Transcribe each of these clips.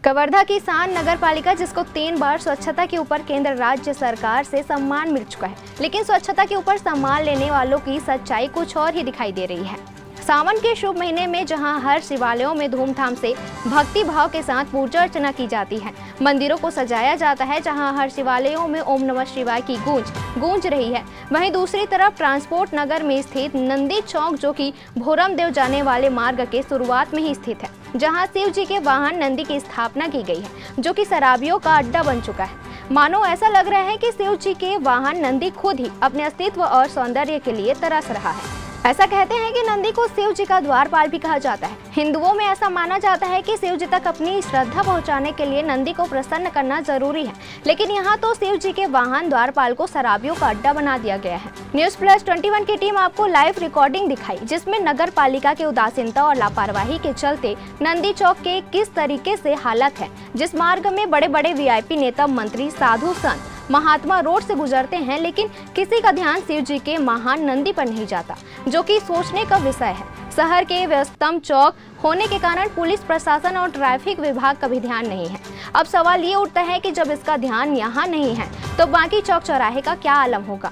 कवर्धा की सान नगर पालिका, जिसको 3 बार स्वच्छता के ऊपर केंद्र राज्य सरकार से सम्मान मिल चुका है, लेकिन स्वच्छता के ऊपर सम्मान लेने वालों की सच्चाई कुछ और ही दिखाई दे रही है। सावन के शुभ महीने में जहां हर शिवालयों में धूमधाम से भक्ति भाव के साथ पूजा अर्चना की जाती है, मंदिरों को सजाया जाता है, जहां हर शिवालयों में ओम नमः शिवाय की गूंज रही है, वहीं दूसरी तरफ ट्रांसपोर्ट नगर में स्थित नंदी चौक, जो कि भोरमदेव जाने वाले मार्ग के शुरुआत में ही स्थित है, जहां शिव जी के वाहन नंदी की स्थापना की गई है, जो कि शराबियों का अड्डा बन चुका है। मानो ऐसा लग रहा है कि शिव जी के वाहन नंदी खुद ही अपने अस्तित्व और सौंदर्य के लिए तरस रहा है। ऐसा कहते हैं कि नंदी को शिव जी का द्वारपाल भी कहा जाता है। हिंदुओं में ऐसा माना जाता है कि शिव जी तक अपनी श्रद्धा पहुंचाने के लिए नंदी को प्रसन्न करना जरूरी है, लेकिन यहाँ तो शिव जी के वाहन द्वारपाल को शराबियों का अड्डा बना दिया गया है। न्यूज़ प्लस 21 की टीम आपको लाइव रिकॉर्डिंग दिखाई, जिसमें नगर पालिका की उदासीनता और लापरवाही के चलते नंदी चौक के किस तरीके से हालत है। जिस मार्ग में बड़े बड़े VIP नेता, मंत्री, साधु संत, महात्मा रोड से गुजरते हैं, लेकिन किसी का ध्यान शिव जी के महान नंदी पर नहीं जाता, जो कि सोचने का विषय है। शहर के व्यस्तम चौक होने के कारण पुलिस प्रशासन और ट्रैफिक विभाग का भी ध्यान नहीं है। अब सवाल ये उठता है कि जब इसका ध्यान यहाँ नहीं है, तो बाकी चौक चौराहे का क्या आलम होगा।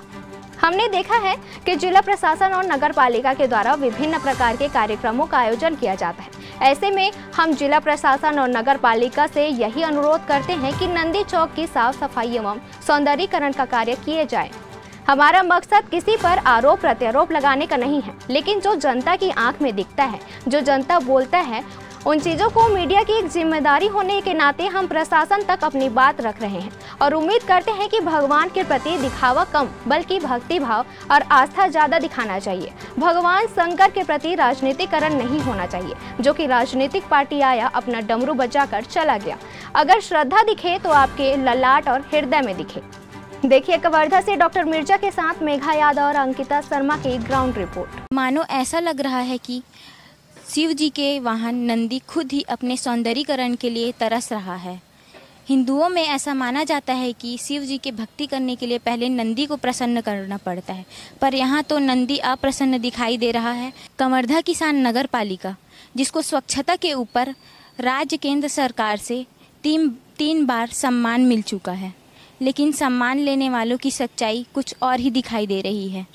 हमने देखा है कि जिला प्रशासन और नगर पालिका के द्वारा विभिन्न प्रकार के कार्यक्रमों का आयोजन किया जाता है। ऐसे में हम जिला प्रशासन और नगर पालिका से यही अनुरोध करते हैं कि नंदी चौक की साफ सफाई एवं सौंदर्यीकरण का कार्य किए जाए। हमारा मकसद किसी पर आरोप प्रत्यारोप लगाने का नहीं है, लेकिन जो जनता की आंख में दिखता है, जो जनता बोलता है, उन चीज़ों को मीडिया की एक जिम्मेदारी होने के नाते हम प्रशासन तक अपनी बात रख रहे हैं और उम्मीद करते हैं कि भगवान के प्रति दिखावा कम, बल्कि भक्ति भाव और आस्था ज़्यादा दिखाना चाहिए। भगवान शंकर के प्रति राजनीतिकरण नहीं होना चाहिए, जो कि राजनीतिक पार्टी आया, अपना डमरू बजाकर चला गया। अगर श्रद्धा दिखे तो आपके ललाट और हृदय में दिखे। देखिए कवर्धा से डॉक्टर मिर्जा के साथ मेघा यादव और अंकिता शर्मा की ग्राउंड रिपोर्ट। मानो ऐसा लग रहा है कि शिव जी के वाहन नंदी खुद ही अपने सौंदर्यीकरण के लिए तरस रहा है। हिंदुओं में ऐसा माना जाता है कि शिव जी के भक्ति करने के लिए पहले नंदी को प्रसन्न करना पड़ता है, पर यहाँ तो नंदी अप्रसन्न दिखाई दे रहा है। कवर्धा की सान नगर पालिका, जिसको स्वच्छता के ऊपर राज्य केंद्र सरकार से तीन बार सम्मान मिल चुका है, लेकिन सम्मान लेने वालों की सच्चाई कुछ और ही दिखाई दे रही है।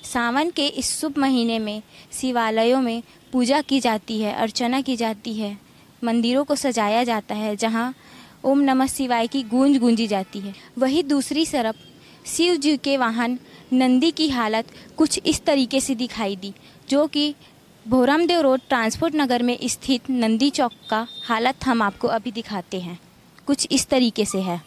सावन के इस शुभ महीने में शिवालयों में पूजा की जाती है, अर्चना की जाती है, मंदिरों को सजाया जाता है, जहां ओम नमः शिवाय की गूंजी जाती है। वहीं दूसरी तरफ शिव जी के वाहन नंदी की हालत कुछ इस तरीके से दिखाई दी, जो कि भोरमदेव रोड ट्रांसपोर्ट नगर में स्थित नंदी चौक का हालत हम आपको अभी दिखाते हैं। कुछ इस तरीके से है।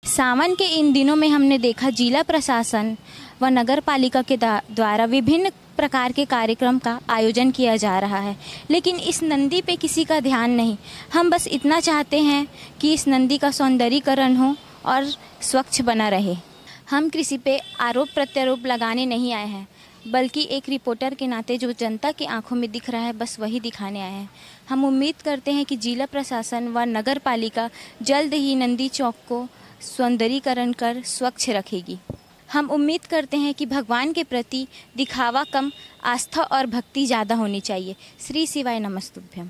सावन के इन दिनों में हमने देखा जिला प्रशासन व नगर पालिका के द्वारा विभिन्न प्रकार के कार्यक्रम का आयोजन किया जा रहा है, लेकिन इस नंदी पे किसी का ध्यान नहीं। हम बस इतना चाहते हैं कि इस नंदी का सौंदर्यीकरण हो और स्वच्छ बना रहे। हम किसी पे आरोप प्रत्यारोप लगाने नहीं आए हैं, बल्कि एक रिपोर्टर के नाते जो जनता की आंखों में दिख रहा है बस वही दिखाने आए हैं। हम उम्मीद करते हैं कि जिला प्रशासन व नगर पालिका जल्द ही नंदी चौक को सौंदर्यीकरण कर स्वच्छ रखेगी। हम उम्मीद करते हैं कि भगवान के प्रति दिखावा कम, आस्था और भक्ति ज़्यादा होनी चाहिए। श्री शिवाय नमस्तुभ्यम।